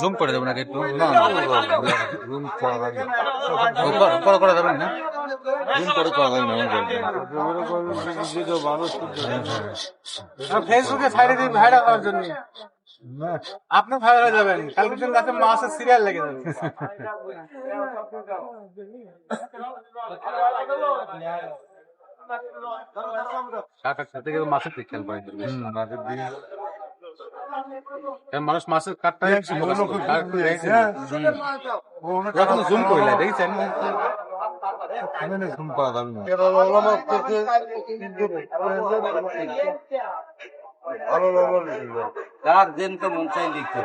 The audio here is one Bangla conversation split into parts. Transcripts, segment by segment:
জুম করে দেবো নাকি একটু করে দেবেন না ফেসবুকে ছাড়িয়ে দিন ভাইরাল হওয়ার জন্য। আপনি ভাইরাল হয়ে যাবেন, কালকে দিন রাতে মাছের সিরিয়াল লেগে যাবে। মাছের দিক খেয়াল করেন, মানুষ মাছের কাঠটা জুম করলে দেখছেন জুম করা যাবে না। যার যেনকে মন চাই লিখতে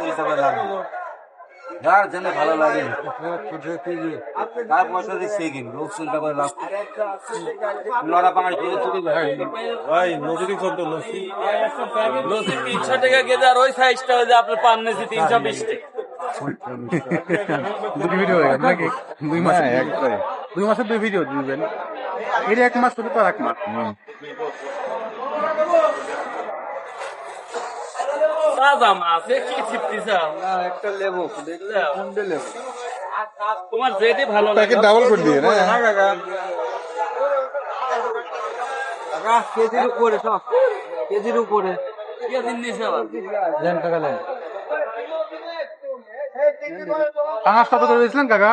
হিসাবে লাগবে, যার যেন ভালো লাগে তার পয়সা দিয়ে সে কিনবে, লোক চিন্তা করে লাভ লড়া পাঙাশ করে চুরি ভাই নজরি করতো লসি 300 টাকা কেজি, আর ওই সাইজটা ওই যে আপনার পান নেছি 320 টাকা। দুই ভিডিও হয়ে গেল নাকি? 2 মাস একবারে 2 মাসের 2 ভিডিও দিবেন, এর 1 মাস করে তো 1 মাস। তাজা মাছ কি চিপতি চাও একটা লেবু দেখলে কোনটা লেবু তোমার যেটি ভালো লাগে ডাবল করে দিয়ে না কাকা। কাকা কেজির উপরে সব, কেজির উপরে কেজির নিচে দেন টাকা দেন। পাঙাশ কত করে দিয়েছিলেন কাকা?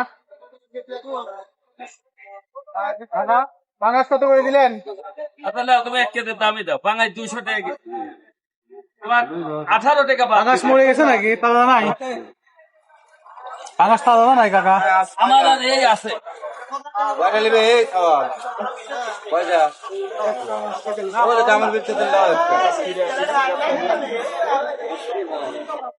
কাকা পাঙাশ কত করে দিলেন? তাহলে তুমি 1 কেজি দামই দাও, পাঙাশ 200 টাকা, তোমার 18 টাকা। পাঙাশ মরে গেছে নাকি? তাজা নাই পাঙাশ, তাজা নাই কাকা? আমার আর এই আছে আমার ভিতরে